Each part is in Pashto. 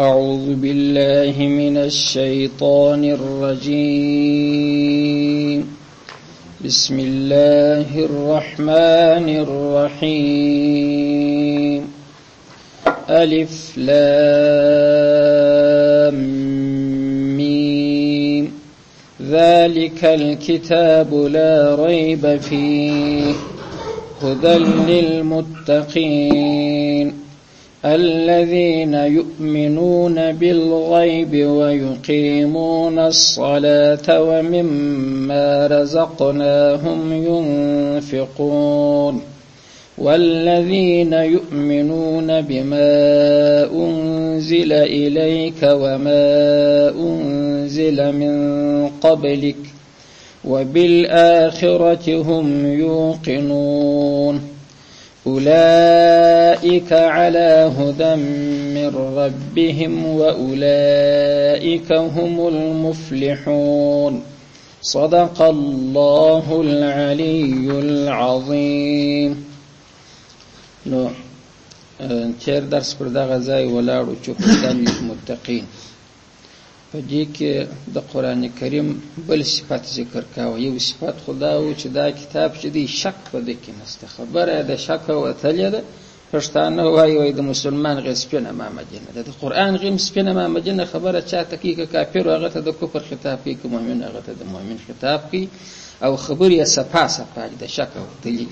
أعوذ بالله من الشيطان الرجيم. بسم الله الرحمن الرحيم. ألف لام ميم. ذلك الكتاب لا ريب فيه هدى للمتقين الذين يؤمنون بالغيب ويقيمون الصلاة ومما رزقناهم ينفقون والذين يؤمنون بما أنزل إليك وما أنزل من قبلك وبالآخرة هم يوقنون أولئك على هدى من ربهم وأولئك هم المفلحون. صدق الله العلي العظيم. نو چیر درس پر دغه ځای ولاړو چې هدى للمتقین په دې کې د قرآن کریم بل صفت ذکر کاوه. یو صفت خدا و چې دا کتاب چې دی شک په دې کې نسته، خبره د شک وتلې ده. پښتانه وایي د مسلمان غي سپینه مامدینه ده، د قرآن غي سپینه مامدینه خبره چاته کې کافر هغه ته د کفر خطاب کوي، که مؤمن هغه ته د مؤمن خطاب کوي، او خبرې صفا صفا د شک وتلې.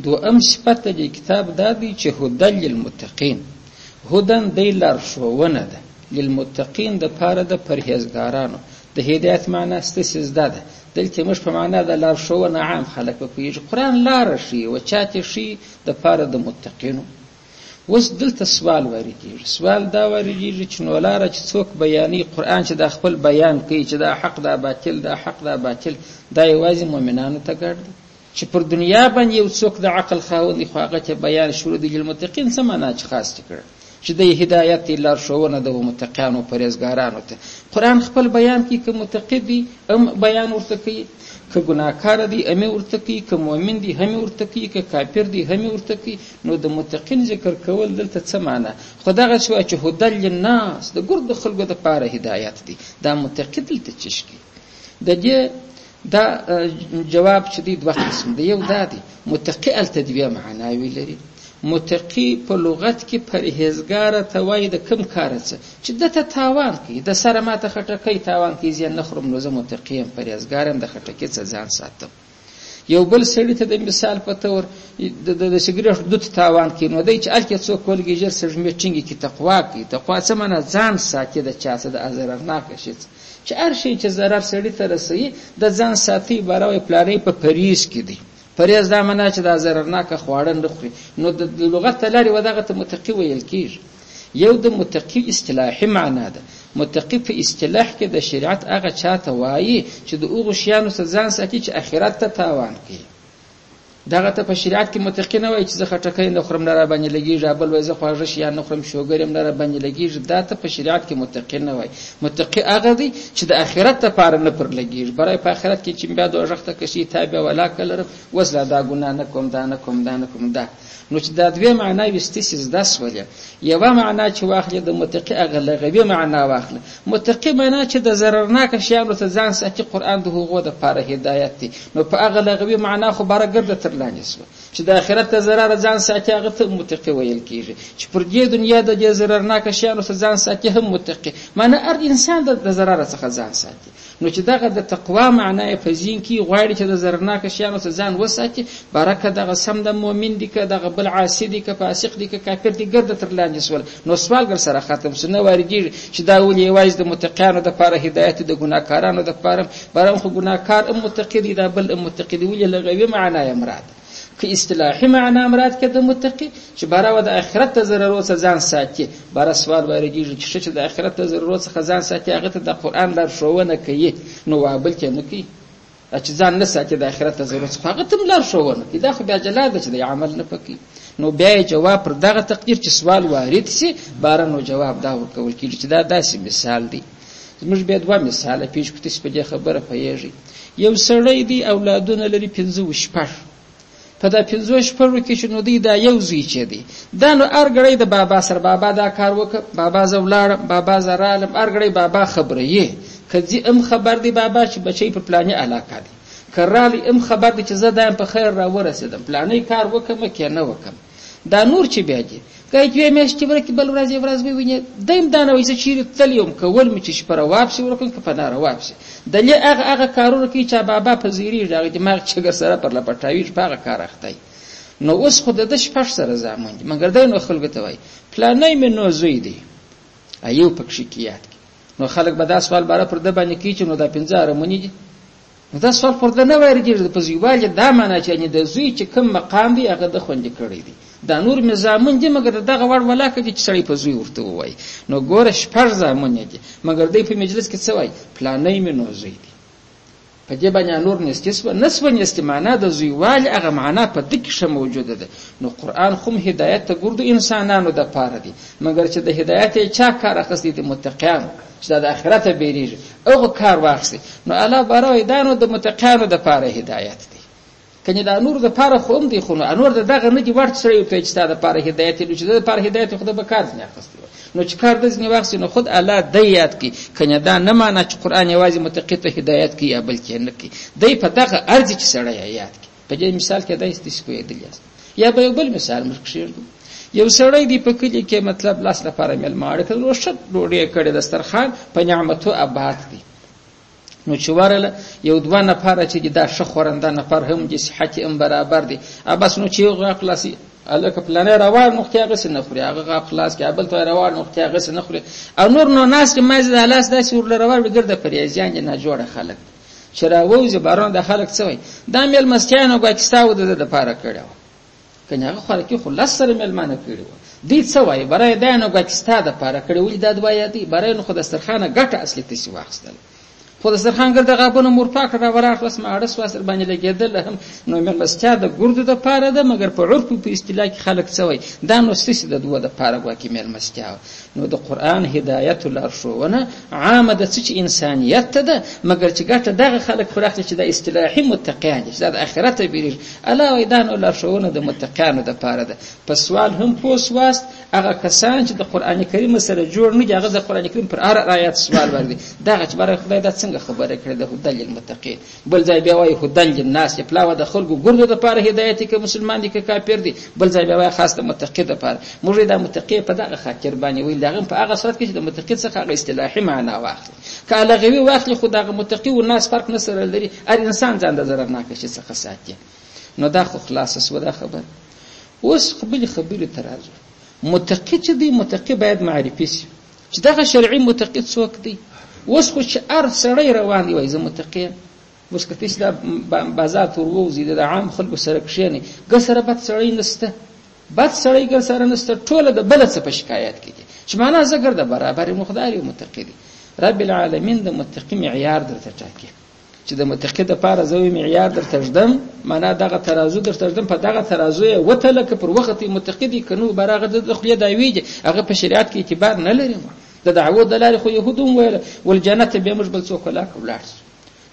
دویم صفت د کتاب دا دی چې هدى للمتقین، هدن دی لارښوونه ده للمتقین د پاره د پرهیزګارانو. د هدایت معنا ستاسو ده، دلته مش په معنا د لارښوونه عام خلک په پیژ قرآن لار شي او چاته شي د پاره د متقینو. وس دلته سوال ورګي، سوال دا ورګي چې نو لار چې څوک بیانې قرآن چې د خپل بیان کوي چې دا حق دا باطل دا حق دا باطل، دا یوازې مؤمنانو ته ګرځي چې پر دنیا باندې یو څوک د عقل خاوند خو هغه چې بیان شروع دی للمتقین څه معنا چې خاص کړ چې د هدایت لارښوونه د متقینو پرهیزګارانو ته. قرآن خپل بیان کې که متقی دي ام بیان ورته کوي، که ګناهکار دي هم ورته کوي، که مؤمن دي هم ورته کوي، که کافر دي هم ورته کوي. نو د متقین ذکر کول دلته څه معنا؟ خدای شو چې هدى للناس د ګرد خلکو د پاره هدایت دي. دا متقی دلته چشکی د دې دا جواب چې دی دوه قسم دی. یو دا دی متقی التدویه معناوی لري. متقی په لغت کې پرهیزګار ته وایي د کم کار څه چې دته تاوان کوي، د سره ماته خټکی تاوان کوي زیان نخرم، نو زه متقی یم پرهیزګارم د خټکی څخه ځان ساتم. یو بل سړی ته د مثال په تور د سګریټ دود تاوان کوي، نو دی چې الکه څوک ولګي جر سرجمه ټینګي کی تقوا کوي. تقوا څه معنا؟ ځان ساتي د چا څخه د ضررناک شي، چې هر شي چې ضرر سړی ته رسي د ځان ساتي باروي پلانې په پریز کې دی. پریز دا معنا چې د ضررناک خواړه نه خوري. نو د لغت لاري ودغه ته متقی ویل کیږي. یو د متقی اصطلاحي معنا ده. متقی په اصطلاح کې د شریعت هغه چاته وایي چې د اوغه شیانو څخه ځان ساتي چې اخرت ته تاوان کوي. دغه ته په شریعت کې متقی نه وایي چې زه خټکی نه خورم نه را باندې لګیږي، بل وایي زه خواږه شیان نه خورم شوګر نه را باندې لګیږي. دا ته په شریعت کې متقی نه وایي. متقی هغه دی چې د اخرت لپاره نه پر لګیږي، برای په اخرت کې چې بیا د وجهته کشي تابع ولا کلر وسلا دا ګنا نه کوم دا نه کوم دا نه کوم دا. نو چې دا دوه معنی وستیسز داس ولې یو معنا چې واخلې د متقی هغه لغوي معنا واخلې. متقی معنا چې د ضررناک شیانو ته ځان ساتي، قرآن د هغو د پاره هدایت دی. نو په هغه لغوي معنا خو برګرد تر لاندې سو چې د آخرت ته ضرر ځان ساتي هغه ته متقی ویل کیږي. چې پر دې دنیا د دې ضررناک شیانو ته ځان ساتي هم متقی. معنا هر انسان د ضرر څخه ځان ساتي. نو چې دغه د تقوا معنی په ځین کې غواړي چې د ضررناک شیانو ته ځان وساتي، برکه دغه سم د مؤمن دي که دغه بل عاصی دي که فاسق دي که کافر دي ګرد تر لاندې سول. نو سوالګر سره ختم سونه ورګي چې دا ولې وایي د متقینو د پاره هدایت د ګناکارانو د پاره برم خو ګناکار ام متقی دي دا بل ام متقی دي. ولې لغوي معنی مراد که اصطلاحي معنی مراد کې د متقی چې برا د آخرت ته ضرر څخه ځان ساتي. برا سوال ورګي چې د آخرت ته ضرر څخه ځان ساتي هغه ته د قرآن لارښوونه کوي. نو وابل کې نه کوي چې ځان نه ساتي د آخرت ته ضرر څخه هغه ته لارښوونه کوي. دا خو بیا جلاده چې د عمل نه پکې. نو بیا جواب پر دغه تقدیر چې سوال وارد سي بار نو جواب دا ورکول کیږي چې دا داسې مثال دی. زموږ بیا دوه مثال پیش کړئ په دې خبره پیږي. یو سړی دی اولادونه لري 15 شپږ په دا 5 شپږو کې چې نو دی دا یو زوی چې دی دا نو ارګړی د بابا سره بابا دا کار وکړ بابا زولارم بابا زرالم ارګړی بابا خبره یې کدی خبر دی بابا چې بچی په پلانې علاقه دی کرالی خبر دی چې زه دایم په خیر را ورسېدم پلانې کار وکم کې نه وکم دا نور چې بیا دی کای چې مېشت ورکې بل ورځ ویني دیم دا نه وایي چې چیرې تلیم کول مې چې شپره واپسې ورکم که په ناره واپسې دلې هغه کارونه کوي چې بابا په زیریږي هغه دماغ چګر سره پر لپټاوي په هغه کار اختی نو اوس خو د شپږ سره زامن دي مګر دا نو خلکو ته وایي پلانې مې نو زوی دی ایو پکې کیات نو خلک به دا سوال بار پر د باندې کی چې نو دا 15 رمونی دي نو دا سوال پر د نه ورګي په زیواله دا معنا چې نه د زوی چې کوم مقام دی هغه د خوندې کړی دی دا نور مزامن دي مګر دغه وړ ولاکه چې سړی په زوی ورته وای نو ګوره شپږ زامن دي مګر دې په مجلس کې څه وای پلانې مې نو زوی دی په دې باندې نور نسب استمانه د زویوال هغه معنا په دې کې موجوده ده نو قران خو هدایت ته ګورد انسانانو د پاره دي مګر چې د هدایت چا کار اخستي د متقین چې د آخرت بیریږي او کار واخلي نو الله بارو دانو د متقینو د پاره هدایت دی کنه دا نور د پاره خو هم دی خو نور دغه نه دی ورته سره ته چې د پاره هدایت لري چې د پاره هدایت خو د بکار نه اخستي نو چې کار د ځنی واخلي نو خود الله د یاد کی کنه دا نه معنی چې قران یوازې متقی ته هدایت کی یا بلکې نه کی دای په دغه ارزي چې سره یاد کی په دې مثال کې دای استسقوی دی یا به بل مثال مخکې یو سړی دی په کلی کې مطلب لاس لپاره مل ماړه کړو شت ډوډۍ کړي دسترخوان په نعمتو آباد دی نو چې ورله یو دوه نفر چې دا شخورنده نفر هم د صحت هم برابر دي ابس نو چې یو خلاصي الکه پلانې روان نقطه غس نه خوري هغه خلاص کې ابل ته روان نقطه غس نه خوري او نور نو ناس کې مازه د لاس داسې ور روان وګرځي پریزیان نه جوړه خلک چراووز بارون د خلک څوي دا مل مستیانو پاکستان د پاره کړو کنه هغه خلک خو لسره ملمانه کړو دې څوي برای دانو پاکستان د پاره کړو د دوایاتي برای نو خو دسترخانه ګټه اصلي تسی واخستل خو د سرخان ګرځه غابونه مور پاک را وراخ وس ما اړس واسر باندې لګیدل هم نو مې مستیا د ګردو د پاره ده مګر په عرف په اصطلاح کې خلک څوي دا نو ستې د دوه د پاره واکې مې مستیا نو د قران هدایت الارشونه عامه د څه انسانیت ته ده مګر چې ګټه دغه خلک پرخته چې د اصطلاحي متقین چې د آخرت بیریر الله ویدان الارشونه د متقینو د پاره ده په سوال هم پوس واست هغه کسان چې د قران کریم سره جوړ نه دي هغه د قران کریم پر آیات سوال ورغلي دغه چې برای خدای د خبره کړې ده هدل للمتقین بل ځای بیا وایي هدل للناس چې پلاوه د خلکو ګردو د پاره هدایت کې مسلمان دي کې کافر دي بل ځای بیا وایي خاص د متقی د پاره موږ د متقی په دغه خاطر باندې ویل دغه په هغه صورت کې چې د متقی څخه هغه اصطلاحي معنا واخلي کله غوي واخلي خو دغه متقی او الناس فرق نه سره لري هر انسان ځان د ضرر نه کوي څخه ساتي نو دا خو خلاص سو دا خبر اوس خبرې ترازو متقی چې دی متقی باید معرفي شي چې دغه شرعي متقی څوک دی اوس خو چې ار سړی روان دی وای زه متقی اوس کته چې د بازار تور ووزي د عام خلکو سره کښینی ګسره بد سړی نسته بد سړی ګسره نسته ټوله د بل څه په شکایت کوي چې معنا زګر د برابر مخداري متقی دی رب العالمین د متقی معیار درته ټاکي چې د متقی د پاره زوی معیار درته ژدم معنا دغه ترازو درته ژدم په دغه ترازو وته لکه پر وخت متقی دی کنو براغه د خلیه دی ویږي هغه په شریعت کې اعتبار نه لري د دعوت دلاره خو يهودون ویل ول جنت به مش بل څوک لا کولار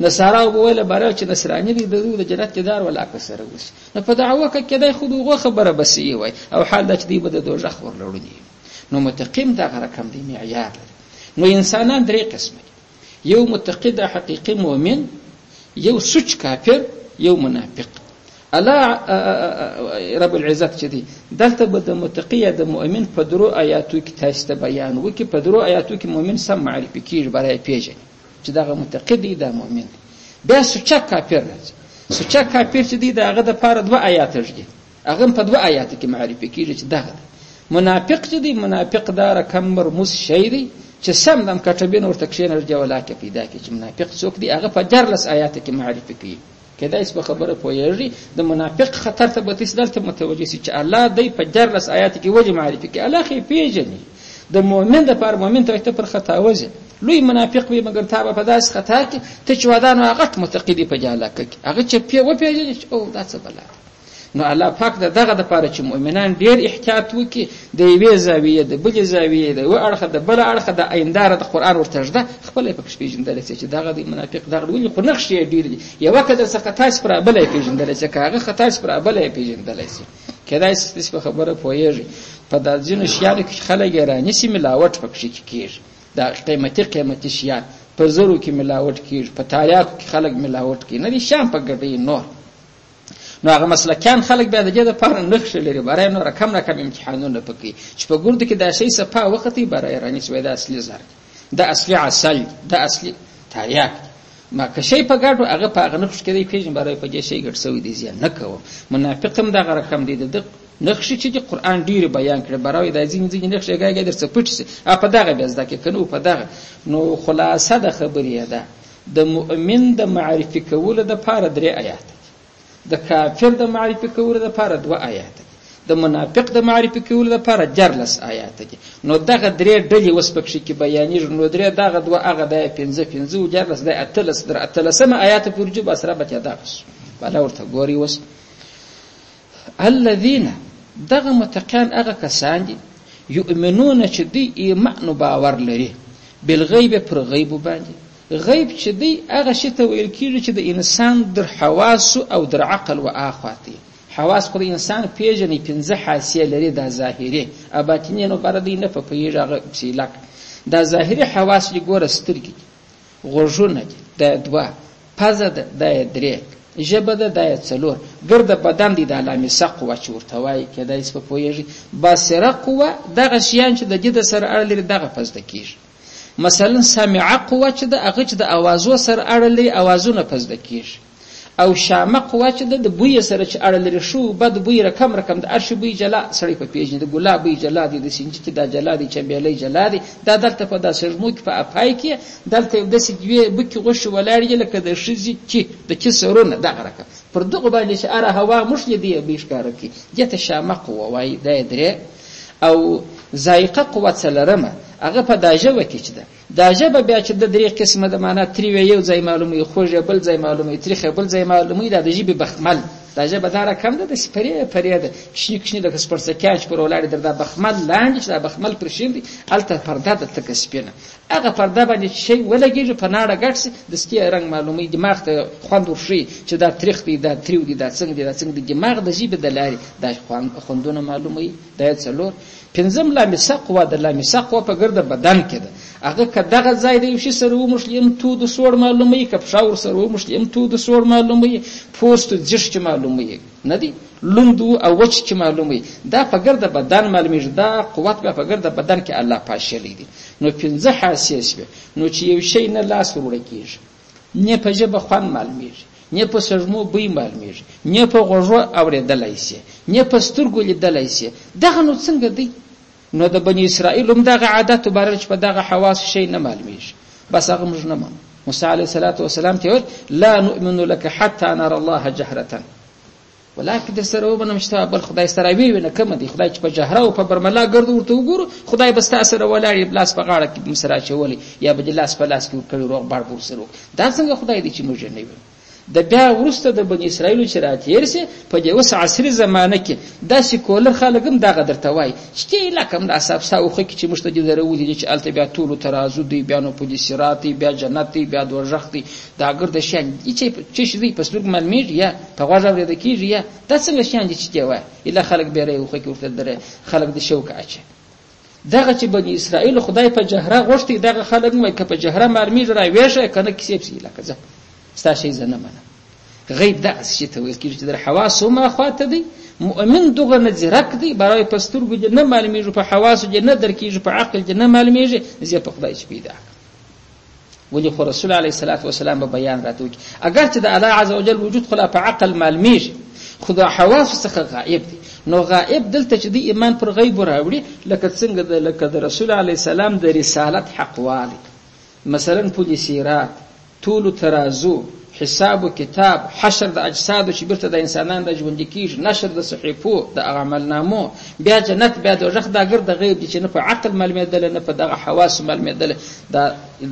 نصارا ویل بارا چې نصرانی دي د جنت دار ولا کسره وس نو په دعوه کې کدی خو خبره بسې وای او حال د دې بده دوزخ ورلوړي نو متقیم دا رقم دی معیار نو انسانان درې قسم یو متقی د حقیقي مؤمن یو سوچ کافر یو منافق الله رب العزت چې دی دلته به د متقی د مؤمن په درو آیاتو کې تاسو ته بیان وکي په درو آیاتو کې مؤمن سم معرفي کیږي برای پیژني چې دغه متقی دی د مؤمن بیا سوچ کافر راځي سوچ کافر چې دی دغه د پاره دوه آیات ژدي هغه په دوه آیات کې معرفي کیږي چې دغه منافق چې دی منافق دار کم مرموز شی دی چې سم دم کټبین ورته کښینر جولا کې پیدا کی چې منافق څوک دی هغه په جرلس آیات کې معرفي کوي کدا اس په خبره پوهیږي د منافق خطر ته به تسدلته متوجي چې الله دای په جرلس آیات کې وجه معرفي کوي الله خې پیژني د مؤمن د پر مؤمن ته پر خطا وځي لوی منافق وي مګر تا په داس خطا کې ته چې ودانو هغه متقی دی په جاله کې هغه چې و پیژني او دا څه بلا نو الله پاک دغه د پاره چې مؤمنان ډیر احتیاط وکړي د یوې زاویې د بلې زاویې د یو اړخه د بل اړخه د آینداره د قرآن ورتږده خپل یې پکې پیژندلی شي چې دغه د منافق دغه ولې خو نقش یې ډېر دي یوه که در څخه تاسې پر بله یې پیژندلی شي که هغه ښه تاسې پر بله یې پیژندلی شي کېدای شي تاسې په خبره پوهېږئ په دا ځینو شیانو کې خلک یې رانیسي ملاوټ پکښې کېږي دا قیمتي شیان په زرو کې ملاوټ کېږي په تاریاکو کې خلک ملاوټ کوي نه دي شیان په ګډوي نور نو هغه مسلکیان خلک بیا د دې دپاره نښې لري برای نوره کم نه کم امتحانونه پکوي چې په ګردو کې دا شی صفا وختي برای رانیسي وایي دا اصلي زر دا اصلي عسل دا اصلي تاریاک ما که شی په ګډو هغه په هغه نښو کې دی پېژني برای په دې شی ګډ سوی دی زیان نه کوم منافق هم دغه رقم دی د نقشې چې قرآن ډېرې بیان کړي برای دا ځینې نقشې ګاګې در څه پټ شي په دغه بیا زده کې که نو په دغه نو خلاصه د خبرې ده د مؤمن د معرفي کولو دپاره 3 آیات د کافر د معرفي کولو دپاره 2 آیات د منافق د معرفي کولو دپاره 14 آیات دي نو دغه 3 ډلې اوس پکښې کې بیانېږي نو 3 دغه 2 هغه د 15 او 14 د 18 آیات پورې جو بسره بچا دغه بالا ورته ګوري اوس الذين دغه متقین هغه کسان دي یؤمنون چې دوی ایمان باور لري بالغیب پر غیب باندې غیب چې دی هغه شی ته ویل کېږي چې د انسان در حواس او در عقل و اخواتی حواس خو د انسان پیژنې 15 حاسیه لري دا ظاهري باطني نو بر دی نه په پیژ هغه سیلک دا ظاهري حواس لري ګوره سترګې غوږونه د 2 پزه د 3 ژبه د 4 ګرد بدن دی د لامسه قوه چې ورته وایي کېدای شي په پوهېږي بصره قوه دغه شیان چې د جد سره اړه لري دغه پزده کېږي مثلا سامعه قوه چې د هغه چې د اوازو سره اړه لري اوازونه پزده کېږي او شامه قوه چې د بوی سره چې اړه لري شو بد بوی رقم د ارش بوی جلا سړی په پیژني د ګلاب بوی جلا دی د سینجی چې د جلا دی چمبېلې جلا دی دا دلته په داسې ژمو کې په اپای کې دلته د سیدوی بکی غوښ ولاړ لکه د شزي چې د کیسرونه دغه رقم پر دغه باندې چې اره هوا مشل دی بیش کار کوي دته شامه قوه وای د 3 او ذایقه قوه څلرمه هغه په داجه کې چې دا ژبه بیا چې د 3 قسمه د معنا تریوي یو ځای معلومي خوږه بل ځای معلومي تریخه بل ځای معلومي د ژبې بخمل دا ژبه دا رقم ده د سپری ده کښنی د سپرسکاچ پر ولادي د بخمل لاندې چې د بخمل پر شین دي الته پرده د تک سپینه هغه پرده باندې شی ولګیږي په ناړه ګټسي د سکي رنگ معلومي دماغ ته خوند ورشي چې دا تریخ دی دا تریو دی دا څنګه دی دماغ د ژبې د لاري دا خوندونه معلومي دا څلور پنځم لامسه قوه د لامسه قوه په ګرد بدن کې ده هغه کداغه ځای دی چې سره و مسلم تو د سوړ معلومي کپ شاور سره و مسلم تو د سوړ معلومي پوست جش معلومي نه دی لوندو او وچ چې معلومي دا په ګرد بدن معلومي دا قوت په ګرد بدن کې الله پاشلې دي نو 15 حاسیه شوه نو چې یو شی نه لاس وروړي کیږي نه په ژبه خوان معلومي نه په سرمو بوی معلومیږي نه په غوږو اورېدلای شي نه په سترګو لیدلای شي دغه نو څنګه دی نو د بنی اسرائیل هم دغه عادت مبارک په دغه حواس شي نه معلومیږي بس هغه موږ نه مانو موسی علیه السلام ته ویل لا نؤمن لك حتى نرى الله جهرة ولکه د سره وبنه مشته بل خدای سره وی نه کوم دی خدای چې په جهره او په برملا ګرځو ورته وګورو خدای بس تاسو سره ولاړ لاس په غاړه کې مسرا چولې یا به لاس په لاس کې کړي روغ بار بور سره دا څنګه خدای دی چې موږ نه وي د بیا ورسته د بنی اسرائیل چې راتیر سي په دې وس عصري زمانه کې د سیکولر خلګم دغه درته وای چې لکم د اصحاب ساوخه کې چې مشتدي درودي چې الته بیا ټول ترازو دی بیا نو پولیسراتی بیا جنتی بیا دوژختي دا ګرد شان چې شي په سلوک ملمیږي یا په غوږ اورېد کیږي یا د څنګه شان دي چې وای اله خلک بیا ریوخه کې ورته دره خلک د شوک اچي دغه چې بنی اسرائیل خدای په جهره غوښتي دغه خلک مې په جهره مرمیږي راوي ویشه کنه کیسې پسی لکه ځه ستا شي زنه منه غیب دا شي ته ویل کېږي چې د حواس ما خواته دی مؤمن دغه نظرک دی برای پسترګو د نه معلومیږي په حواس د نه درکېږي په عقل د نه معلومیږي زه په خدای چې پیدا ولې خو رسول الله صلی الله علیه وسلم په بیان راته وکړي اگر چې د الله عز وجل وجود خلا په عقل معلومیږي خدا حواس څخه غائب دی نو غائب دلته چې دی ایمان پر غیب راوړي لکه څنګه د رسول الله سلام د رسالت حق والی مثلا پولیسیرات طول ترازو حساب و کتاب حشر د اجساد چې بیرته د انسانان د ژوند کېږي نشر د صحیفو د عمل نامو بیا جنت بیا دوزخ دا ګر د غیب چې نه په عقل معلومېدل نه په دغه حواس معلومېدل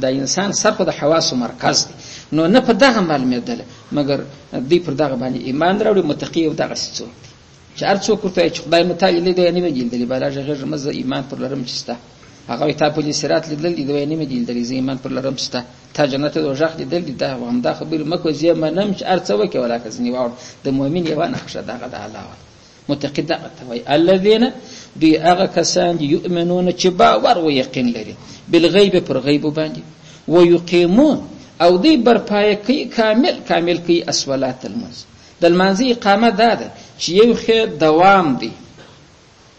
د انسان سر په د حواس مرکز دی نو نه په دغه معلومېدل مګر دی پر دغه باندې ایمان راوړي متقی او دغه څوک چې هر څوک ورته چې خدای متعال لیدلی نیمه لیدلی بالا غږ مزه ایمان پر لرم چې ستا هغه ته په صراط لیدلی دی نیمه لیدلی زه ایمان پر لرم ستا تا جنت او ژغ لیدلی دا همدا خبر مکو زه منم چې هر څه وکي ولا کزنی واو د مؤمن یو نقشه دغه د الله متقی دغه توي الذين دی هغه کسان یؤمنون چې باور او یقین لري بالغیب پر غیب باندې ويقيمون او دی برپای کوي کامل کوي اسولات المنز د المنزي اقامه ده چې یو خیر دوام دی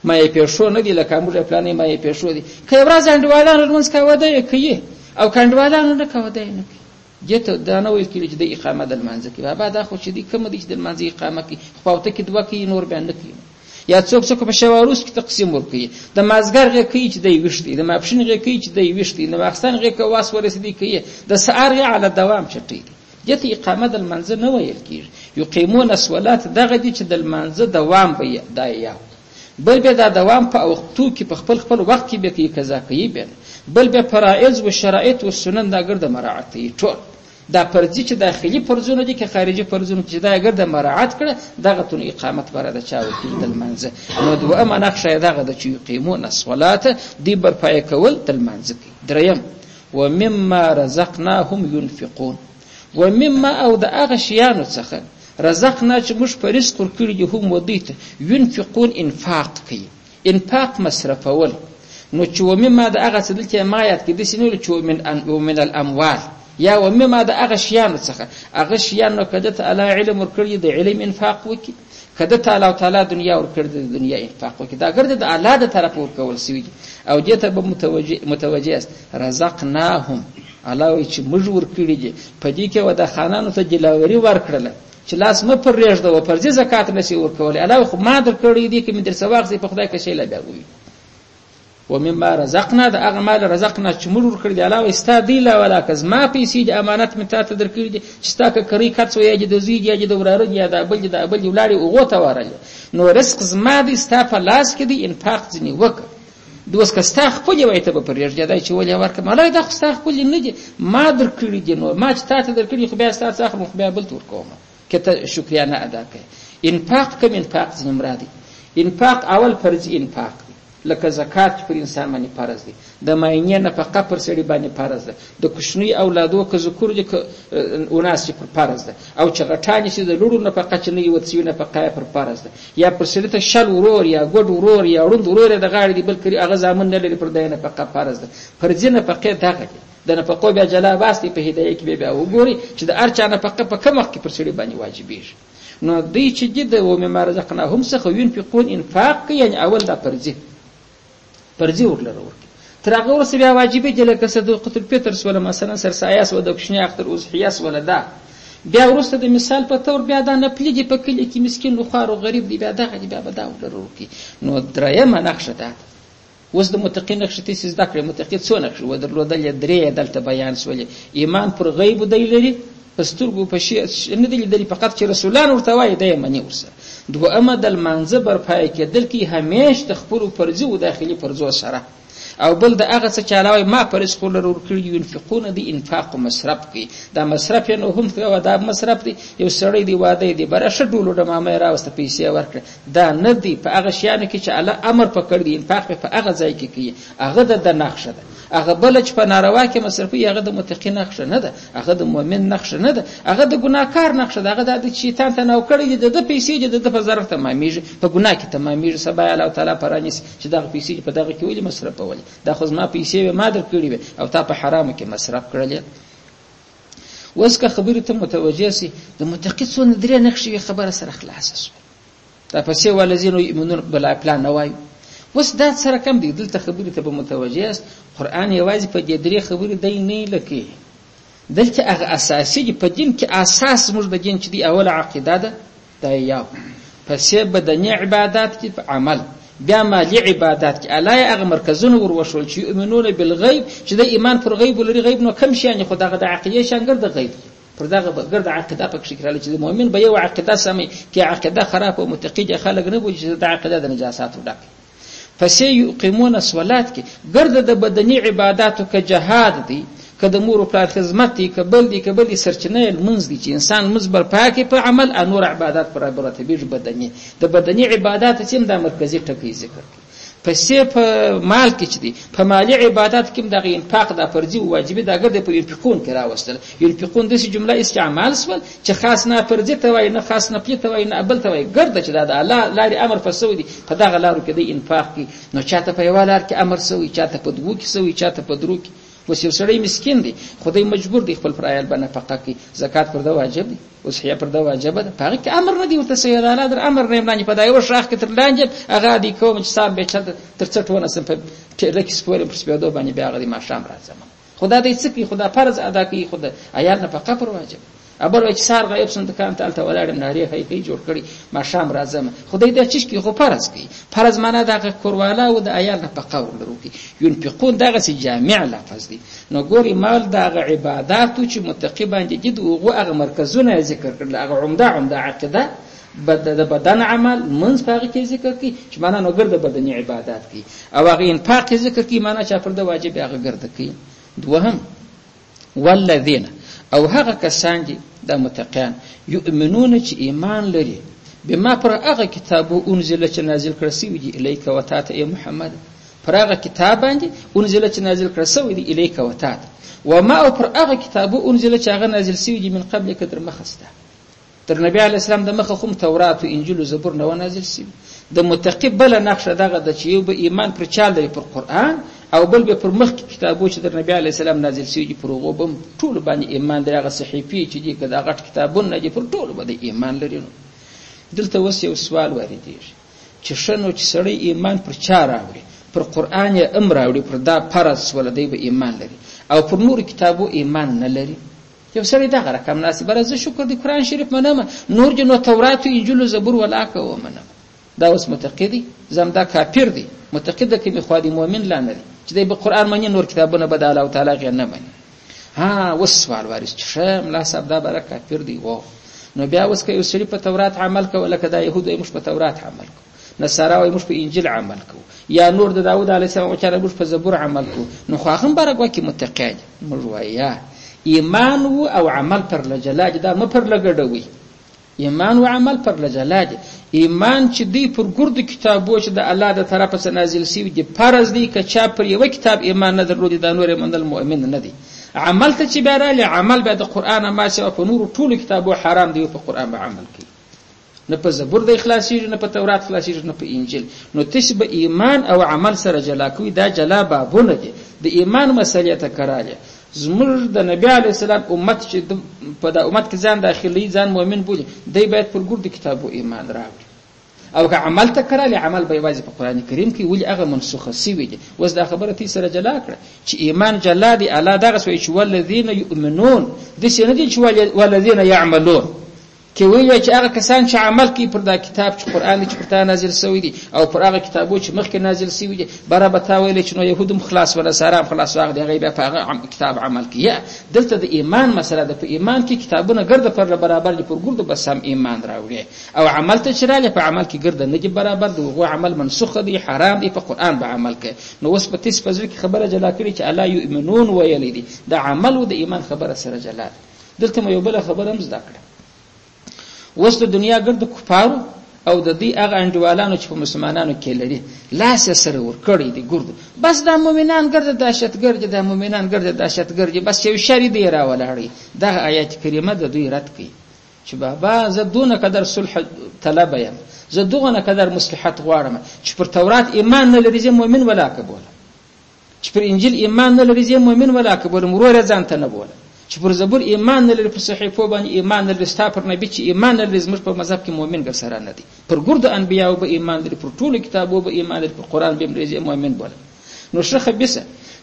ما یې پېښو نه دی لکه موږ پلانې ما یې پېښو دی که ورځ انډوالانو لمونځ کوه دی کوي او کنډوالانو نه کوه دی نه کوي جته دا نه ویل کېږي چې د اقامه د المنځ کې بابا دا خو چې دی کوم دی چې د المنځ اقامه کوي خو اوته کې دوه کوي نور بیان نه کوي یا څوک په شواروس کې تقسیم ورکوي د مازګر غي کوي چې دی وشتي د ماپښین غي کوي چې دی وشتي د ماخستان غي کوي واس ورسېدي کوي د سحر غي علی دوام چټي جته اقامه د المنځ نه ویل کېږي یقیمون الصلاه دغه دي چې د المنځ دوام به دایا بل به دا دوام په وختو کې په خپل وخت کې به کوي قضا کوي بل به فرائض او شرایط او سنن دا ګرځي مراعات کوي ټول دا فرضي چې داخلي فرضونه دي کې خارجي فرضونه چې دا ګرځي مراعات کړه دغه تون اقامت بره د چاو کې د المنځ نو دوه ما نقشه دغه د چې یقیمون الصلاه دی بر پای کول د المنځ کې دریم ومما رزقناهم ينفقون ومما او د هغه شیانو څخه رزقنا چې موږ په رزق ورکړي دي هم ودیته ينفقون انفاق کوي انفاق مصرفول نو چې ومما د هغه څه دلته ما یاد کې د سینول چې من الاموال یا ومما د هغه شیانو څخه هغه شیانو کده ته الله علم ورکړي د علم انفاق وکي کده تعالی دنیا ورکړي د دنیا انفاق وکي دا ګرځي د الله د طرف ورکول سوي او دې ته به متوجه است رزقناهم الله چې موږ ورکړي دي په دې کې ودا خانانو ته جلاوري ورکړل چې لاس م پر ریږ د پر ځي زکات نشي ورکول الله خو ما در کړی دي کې مې در سواغ په خدای کې شی لا بیا وي ومما رزقنا د هغه مال رزقنا چې موږ ورکړي دی الله استا دی لا ولا کز ما پیسې د امانت مې ته در کړی دي چې تا کری کڅ وې د زوی یا د وراره یا د بل ولاري او غوته ورل نو رزق زما دي ستا په لاس کې دی انفاق ځنی وک دوس کستا خپل وای ته په ریږ دی چې ولې ورک مالای د خستا خپل نه دي ما در کړی دي نو ما چې تا در کړی خو بیا ستا څخه مخ بیا بل تور کوم کته شکرانه ادا کړي انفاق کوم انفاق ځنی مرادي انفاق اول فرض انفاق لکه زکات پر انسان باندې فرض دي د ماینه نفقه پر سړي باندې فرض ده د کوشنی اولادو که ذکر دي که وناس پر فرض ده او چې غټانی شي د لورو نفقه چې نه یو څه نفقه پر فرض ده یا پر سړي ته شل ورور یا ګډ ورور یا وروند ورور د غاړي دی بلکې هغه ځامن نه لري پر دینه نفقه فرض ده فرض نفقه دغه د نفقو بیا جلا واسطه په هدايه کې بیا وګوري چې د ارچا نفقه په کوم وخت کې پر سړي باندې واجبېږي نو دوی چې د و مما رزقناهم څخه ينفقون انفاق یعنی اول دا فرضي ورلره ورکي تر هغه ورسې بیا واجبې دي لکه صدقه الفطر ولا مثلا سرسایاس و د کوشنی اختر اضحیاس ولا دا بیا ورسته د مثال په تور بیا دا نه پلیږي په کلی کې مسکین لو خار او غریب دی بیا دغه دی بیا به دا ورلره ورکي نو درېمه نقشه ده وس د متقین نقشه ته زده کړې متقین څو نقشه و درلودل درې دلته بیان سولې ایمان پر غیب دی لري پسترګو په شی نه دی لري فقط چې رسولان ورته وایي د یمنی ورسره دوامه د المنځ بر پای کې دل کې همیش تخبرو فرضي او داخلي فرضو سره او بل د هغه څه چې علاوه ما پر اسکول ورکړي ينفقون دي انفاق مصرف کوي دا مصرف نه هم ته دا مصرف دي یو سړی دی واده دی برشه ډولو د مامه راوسته پیسې ورکړه دا نه دی په هغه شیانو کې چې الله امر پکړ دی انفاق په هغه ځای کې کوي هغه د نقشه ده هغه بل چې په ناروا کې مصرفي هغه د متقین نقشه نه ده هغه د مؤمن نقشه نه ده هغه د ګناکار نقشه ده هغه د شیطان ته نو کړی د پیسې د په ضرر تمامېږي په ګناه کې تمامېږي سبا الله تعالی پرانیس چې دغه پیسې په دغه کې ولې مصرفول دا خو ما پیسې ما در کړی او تا په حرامو کې مصرف کړل وسکه خبره ته متوجه سي د متقین څو درې نقشې خبره سره خلاص شو دا پسې ولذینو ایمنون بلا پلان نه وایي وس دا سره کم دی دلته خبره ته به متوجه است قران یوازې په دې درې خبرې دی نه لکه دلته هغه اساسي په دین کې اساس موږ د دین چې دی اول عقیده ده دا یو پسې بدني عبادت کې عمل بیا مالی عبادت کې الای هغه مرکزونه وروشول چې یؤمنون بالغیب چې د ایمان پر غیب لري غیب نو کم شي یعنی خدای د عقیده شانګر د غیب پر دغه ګرد عقیده په شکل چې د مؤمن به یو عقیده سمي کې عقیده خراب او متقی خلک نه بوجي چې د عقیده د نجاسات ډک پسې یقیمون الصلاه کې ګرد د بدني عبادتو کې جهاد دی که د مور او پلار خدمت دی، که بل دی، که بل دی، سرچینه یې لمونځ دی چې انسان لمونځ بر پاکې په عمل او نور عبادات پر مرتبېږي بدني. د بدني عبادات چې هم دا مرکزي ټکی ذکر کړي. پیسې په مال کې چې دي، په مالي عبادات کې هم دغه انفاق دا فرضي او واجبي دا ګرځي په ينفقون کې راوستل. ينفقون داسې جمله استعمال سول چې خاص نه فرضي ته وایي، نه خاص نفلي ته وایي، نه بل ته وایي، ګرځي چې دا د الله لارې امر په سوی دي، په دغه لارو کې د انفاق کې. نو چاته په یوه لار کې امر سوی، چاته په دوو کې سوی، چاته په درو کې. اوس یو سړی مسکین دی، خدای مجبور دی خپل پر عیال باندې نفقه کوي، زکات پر ده واجب دی، اضحیه پر ده واجب ده، په هغه کې امر نه دی ورته سوی. الله در امر نه لاندې په دا یو شاخ کې تر لاندې هغه دی کوم چې صاحب به چاته تر څټ ونسم په ټیله کې سپورم پر سپیدو باندې بیا هغه دی ماښام راځم. خدا دې څه کوي؟ خدا فرض ادا کوي، خدا عیال نفقه پر واجب. ابل وای چې سار غیب سند کان ته الته ولاړم ناری هي جوړ کړي ماښام راځم. خدای دې چیش کې خو فرض کوي. فرض معنا دغه کورواله او د عیال نفقه ورلرو کې. ينفقون دغه سي جامع لفظ دی. نو ګوري مال دغه عبادتو چې متقی باندې جد او هغه مرکزونه ذکر کړل، هغه عمده عقیده د بدن عمل منځ پاغي کې ذکر کی چې معنا نو ګرد بدني عبادت کی، او هغه انفاق ذکر کی معنا چې پر د واجب هغه ګرد کی. دوهم والذین او هغه کسان دي د متقین یؤمنون چې ایمان لري بما پر هغه کتابو انزل چې نازل کړی شوی دی الیک و تات ای محمد، پر هغه کتاب باندې انزل چې نازل کړی شوی دی الیک و تات، و ما او پر هغه کتابو انزل چې هغه نازل شوی دی من قبل کدر مخسته، تر نبی علی السلام د مخه کوم تورات او انجیل او زبور نو نازل شوی. د متقی بل نقشه دغه د چې یو به ایمان پر چال دی پر قران، او بل به پر مخ کتابو چې د نبی علی السلام نازل شوی دی پر هغه بم ټول باندې ایمان درغه صحیفه چې دی کدا غټ کتابونه دی پر ټول باندې ایمان لري. دلته وس یو سوال واردېږي چې شنو چې سړی ایمان پر چا راوړي، پر قران یې امر راوړي، پر دا فرض ولدی به ایمان لري، او پر نور کتابو ایمان نه لري. یو سړی دغه رقم ناسب راځي شکر دی قران شریف منم، نور جنو تورات او انجیل او زبور ولا کا و منم. دا اوس متقی دی، زمدا کافر دی. متقی د کې خو مؤمن لا نه دی چې د قران منی نور کتابونه بد الله تعالی غیر نه مني. ها وسوال وارث چې شم لا سب دا برکه کافر دی. و نو بیا اوس کې یو سړی په تورات عمل کوي، لکه دا يهود مش په تورات عمل کوي، نصارا مش په انجیل عمل کوي، یا نور د داوود علیه السلام چې مش په زبور عمل کوي. نو خو هغه برکه کې متقی مرویا ایمان او عمل پر لجلاج دا م پر لګډوي. ایمان او عمل پر لجلاج، ایمان چې دی پر ګرد کتابو چې د الله د طرفه څخه نازل شوی دی فرض دی، که چا پر یو کتاب ایمان نه درلودي دا نور منل مؤمن نه دی. عمل ته چې بیراله عمل به د قران ما چې په نور ټول کتابو حرام دی، په قران به عمل کوي، نه په زبور د اخلاصي، نه په تورات اخلاصي، نه په انجیل. نو تشبه ایمان او عمل سره جلا کوي. دا جلا بابونه دي د ایمان مسلې ته کراله. زمر د نبی علی السلام امت چې په دا امت کې ځان داخلي ځان مؤمن بولي، دی باید پر ګرد کتابو ایمان راوړي، او که عمل ته کراله عمل به یوازې په قران کریم کې ولې هغه منسوخه شوی دی. وز دا خبره تی سره جلا کړه چې ایمان جلا دی. الله دغه سوی چې ولذین یؤمنون د څه نه دي چې ولذین یعملون کې ویل چې هغه کسان چې عمل کوي پر دا کتاب چې قران چې پرته نازل شوی دی، او پر هغه کتابو چې مخکې نازل شوی دی، برابر تا ویل چې نو يهودم خلاص ولا سارام خلاص واغ دی غیبه په هغه کتاب عمل کوي. دلته د ایمان مسله ده. په ایمان کې کتابونه ګرځي پر برابر دي، پر ګرځي بس هم ایمان راوړي، او عمل ته چراله په عمل کې ګرځي نه دي برابر دی، هغه عمل منسوخ دی، حرام دی، په قران به عمل کوي. نو اوس په تیس په ځل کې خبره جلا کړي چې الله یؤمنون ویل دي، د عمل او د ایمان خبره سره جلا. دلته مې یو بل خبره هم زده کړه. اوس د دنیا ګرد کفارو او د دې هغه انډوالانو چې په مسلمانانو کې لري لاس سره ور کړی دی ګرد، بس د مؤمنان ګرد دهشتګرد، د مؤمنان ګرد دهشتګرد، بس یو شری دی راولاړي. دا آیات کریمه د دوی رد کوي چې بابا زه دونه قدر صلح طلب یم، زه دونه قدر مصلحت غواړم چې پر تورات ایمان نه لري زه مؤمن ولا کبول، چې پر انجیل ایمان نه لري زه مؤمن ولا کبول، مرور ځان ته نه بول، چې پر زبور ایمان نه لري، په صحیفو باندې ایمان نه لري، ستا پر نبی چې ایمان نه لري، زموږ په مذهب کې مؤمن ګر سره نه دی. پر ګرد انبیاء به ایمان لري، پر ټول کتابو به ایمان لري، پر قران به لري مؤمن بول. نو شخه بس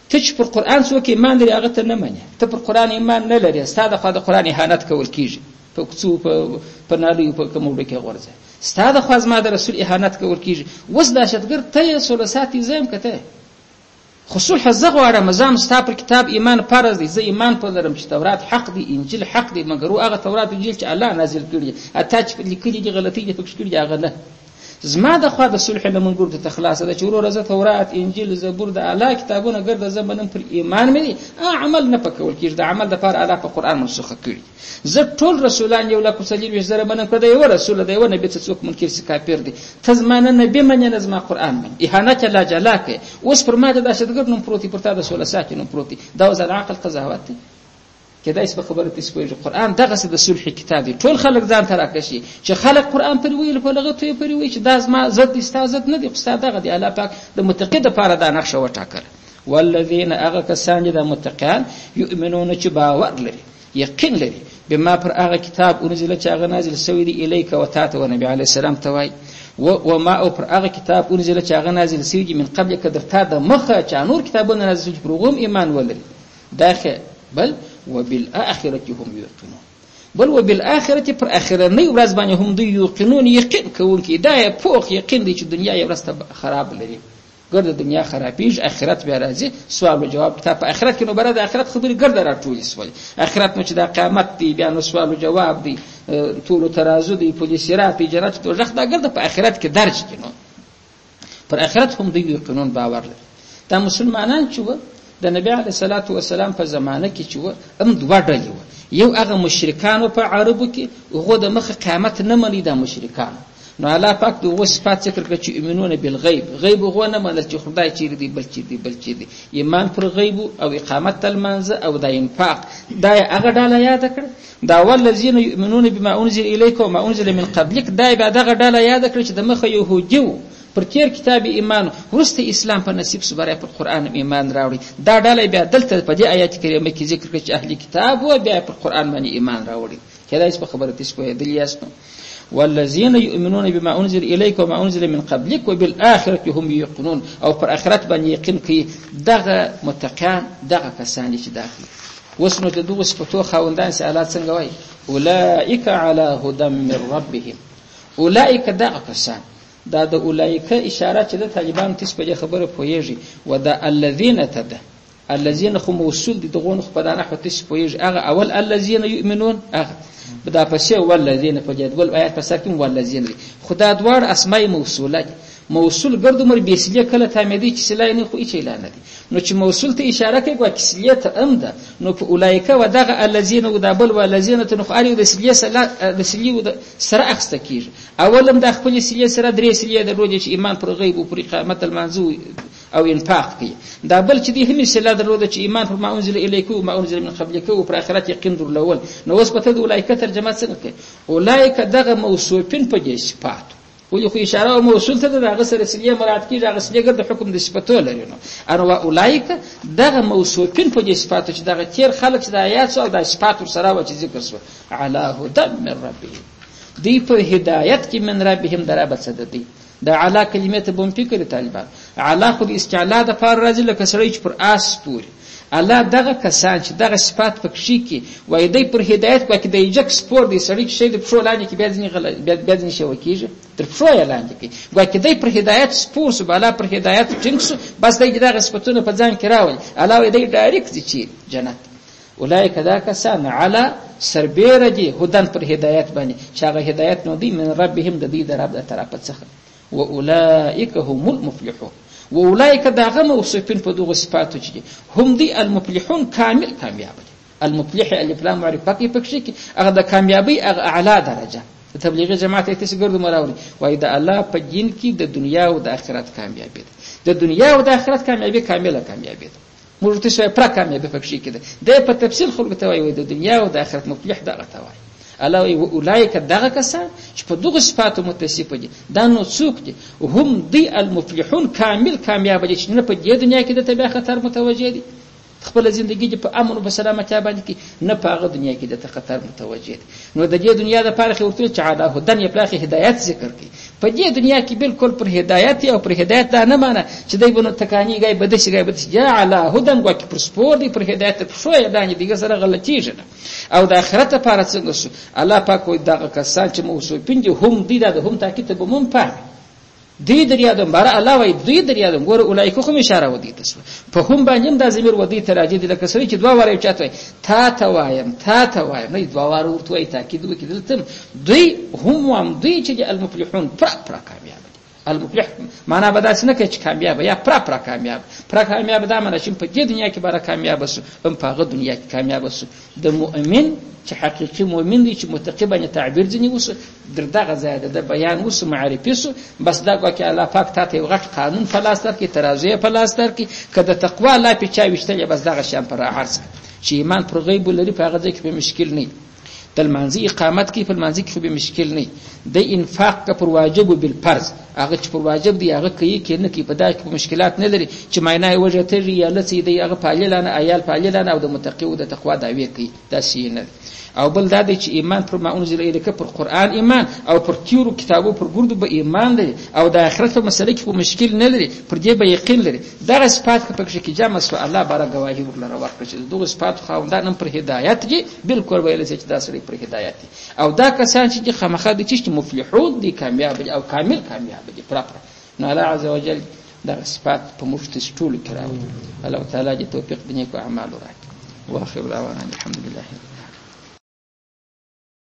ته چې پر قران څوک ایمان لري هغه ته نه مني، ته پر قران ایمان نه لري، ستا د خدای قران اهانت کول کیږي، په کوڅو په نالي په کومو کې غورځي، ستا د خدای ما د رسول اهانت کول کیږي. وس دهشتګر ته سولساتي زم کته خصوص حزغ واره مزام ستا پر کتاب ایمان فرض دی. زه ایمان په لرم چې تورات حق دی، انجیل حق دی، مګر هغه تورات انجیل چې الله نازل کړی اته چې لیکلي دي غلطي دي پکې کړی هغه نه. زما د خوا د صلح نه منګور ته خلاصه ده چې وروره زه تورات انجیل زبور د الله کتابونه ګرځه زه به نن پر ایمان مې دي عمل نه پکول کېږي د عمل دپاره الله په قرآن منسوخه کړي زه ټول رسولان 1,40,000 منم که د یوه رسول د یوه نبي څه څوک منکر سي کافر دي ته زما نه نبي منې نه زما قرآن منې اهانت الله جلا کوي اوس پر ما د دهشتګرد نوم پروت دی پر تا د سوله ساکي نوم پروت دی دا اوس د عقل قضاوت دی کېدای شي په خبره پسې پوهېږي قرآن دغسې د صلح کتاب دی ټول خلک ځان ته راکشي چې خلک قرآن پرې ویل په لغتو یې پرې وایي چې دا زما ضد دی ستا ضد نه دی خو ستا دغه دی الله پاک د متقي دپاره دا نقشه وټاکله والذین هغه کسان چې د متقیان یؤمنون چې باور لري یقین لري بما پر هغه کتاب انزل چې هغه نازل سوی دی الیک و تا ته و نبي علیه السلام ته وایي وما او پر هغه کتاب انزل چې هغه نازل سوی دی من قبل که در تا د مخه چې نور کتابونه نازل سوي پر هغوم ایمان ولري داخل بل وبالآخرة هم يوقنون بل وبالآخرة پر اخرنۍ ورځ باندې هم دوی یوقنون یقین کوونکي دا یې پوخ یقین دی چې دنیا یې ورځ ته خراب لري ګرد دنیا خرابېږي آخرت بیا راځي سوال و جواب کتاب په آخرت کې نو بره د آخرت خبرې ګرده راټولې سولې آخرت نو چې دا قیامت دی بیا نو سوال و جواب دی طول و ترازو دی پل صراط دی جنت دوزخ دا ګرده په آخرت کې درج کې نو پر آخرت هم دوی یقینون باور لري دا مسلمانان چې د نبی علیه الصلاة والسلام په زمانه کې چې هم دوه ډلې وه یو هغه مشرکانو په عربو کې هغو د مخه قیامت نه مني دا مشرکانو نو الله پاک د هغو صفات ذکر کړه چې یؤمنون بالغیب غیب هغو نه منل چې خدای چیرې دی بل چیرې دی بل چیرې دی ایمان پر غیب او اقامت المنځه او د انفاق دا یې هغه ډله یاده کړه دا والذین یؤمنون بما انزل الیک وما انزل من قبلک دا یې بیا دغه ډله یاده کړه چې د مخه یهودي وو پر تیر کتاب ایمان وروسته اسلام په نصیب سو برای پر قرآن ایمان راوړي دا ډله بیا دلته په دې آیات کریمه کې ذکر کړي چې اهلی کتاب و بیا پر قرآن باندې ایمان راوړي کېدای شي په خبره تاسو پوهېدلي یاست والذین یؤمنون بما انزل الیک وما انزل من قبلک وبالآخرة هم یوقنون او پر آخرت باندې یقین کوي دغه متقیان دغه کسان چې داخلي اوس نو د دغو صفتو خاوندان سي الله څنګه وایي اولئک علی هدی من ربهم اولئک دغه کسان دا د اولایکه اشاره چې د طالبان تیس په خبره پوهیږي و دا الذین تده الذین خو موصول دي دغه خو په دانه خو تیس پوهیږي هغه اول الذین یؤمنون هغه دا پسې والذین په جدول آیات په سر کې والذین خدا دوار اسماء موصوله موصول ګرد عمر بیسلیه کله تامیدی چې سلای نه خو هیڅ اعلان دي نو چې موصول ته اشاره کوي وا کسلیه ته امده نو په اولایکه و دغه الذین و دبل والذین ته نو خالي د سلیه سره اخسته کیږي اولم د خپل سلیه سره درې سلیه د روج چې ایمان پر غیب او پر قیامت المنزو او انفاق کوي دا بل چې دی هم سلیه د روج چې ایمان پر ما انزل الیکو او ما انزل من قبلک او پر اخرت یقین درلول نو اوس په ته د اولایکه ترجمه څنګه کوي اولایکه دغه موصوفین په دې صفات ولې خو اشاره او موصول ته دغه سره سلیه مراد کیږي هغه سلیه ګرد حکم د صفاتو لري نو ان اولایک دغه موصوفین په دې صفاتو چې دغه تیر خلک چې د آیات او د صفاتو سره و چې ذکر شو علی هدی من ربهم دی په هدایت کې من ربهم درابه صددي د علی کلمه ته بم فکر طالبان علی خو د استعلا د فار راځي لکه سړی چې پر آس پوري الله دغه کسان چې دغه صفات پکې کې وای دی پر هدایت پکې د یجک سپور دی سړی چې د پښو لاندې کې بیا ځنی شو کېږي تر پښو لاندې کې وای کې دی پر هدایت سپور سو بالا پر هدایت ټینګ بس دی دغه صفاتونه په ځان کې راوړي الله وای دی ډایرکټ دي چې جنت اولئک دا کسان علی سربیر دي هدن پر هدایت باندې چې هغه هدایت نو دی من ربهم د دې رب د طرفه څخه و اولئک هم المفلحون و اولئک داغه موصوفین په دغه صفاتو چې هم دي المفلحون کامل کامیاب دي المفلح الف لام معرفه پکې کې هغه د کامیابی هغه اعلی درجه د تبلیغ جماعت ایتس ګرځو مراوري وای د الله په دین کې د دنیا او د آخرت کامیابی ده د دنیا او د آخرت کامیابی کامله کامیابی ده موږ ته څه پر کامیابی پکې کې ده د په تفصیل خلکو ته وای د دنیا او د آخرت مفلح دغه ته وای الله وی اولئک دغه کسان چې په دغه صفاتو متصف دي دا نو څوک دي هم دي المفلحون کامل کامیاب دي چې نه په دې دنیا کې د تبع خطر متوجه دي خپل ژوندۍ په امن او سلامتی باندې کې نه په هغه دنیا کې د خطر متوجه دي نو د دې دنیا د پاره ورته چې عاده هدن یې پلاخي هدایت ذکر کوي په دې دنیا کې بالکل پر هدایت او پر هدایت دا نه معنی چې دوی بنو تکانی غي بدشي غي بدشي یا علی هدن غو کې پر سپور دي پر هدایت په شو یې دانه دیګه سره غلطیږي او د آخرت لپاره څنګه شو الله پاک وي دغه کسان چې موصوفین دي هم دي د هم تاکید به مون پاره دی دریادم بار الله وای دی دریادم ګور اولایکو خو اشاره ودی تاسو په هم باندې د زمير ودی تراجی د لکه سړي چې دوا واره چاته تا ته وایم نه دوا واره ورته وای تاکید وکړل تم دوی هم دوی چې المفلحون پر کامیاب المفلح معنا به داسې نه کوي چې کامیاب یا پرا کامیاب دا معنا چې په دې دنیا کې به کامیاب شو هم په هغه دنیا کې کامیاب شو د مؤمن چې حقيقي مؤمن دی چې متقی باندې تعبیر ځنی وسه دغه زیاده د بیان وسه معرفي سو بس دا کو کې الله پاک ته یو غټ قانون فلسطر کې ترازی فلسطر کې کده تقوا لا په چا وشتل بس دغه شان پر عرض چې ایمان پر غیب لري په هغه ځکه په مشکل نه د المنځي اقامت کې په المنځي کې به مشکل نه د انفاق کا پر واجب بالفرض هغه چې پر واجب دی هغه کوي کې نه کې په دا کې مشکلات نه لري چې معنی وجه ته ریالت دی هغه پاللانه عیال پاللانه او د متقی او د تقوا دعوی کوي دا شي نه او بل دا دی چې ایمان پر ما انزل الیک پر قران ایمان او پر تیرو کتابو پر ګردو به ایمان لري او د آخرت په مسله کې مشکل نه لري پر دې به یقین لري دا صفات کې جمع سو الله بارک گواهی ورلره ورکړي چې دغه صفات خواندان پر هدایت دي بالکل ویل چې دا سړي پر هدایت دي او دا کسان چې خامخا دي چې مفلحون دي کامیاب دي او کامل کامیاب دي پراپر نو الله عز وجل دا صفات په مفت ټول کراوي الله تعالی دې توفیق دې کو اعمال راکړي واخر دعوانا الحمد لله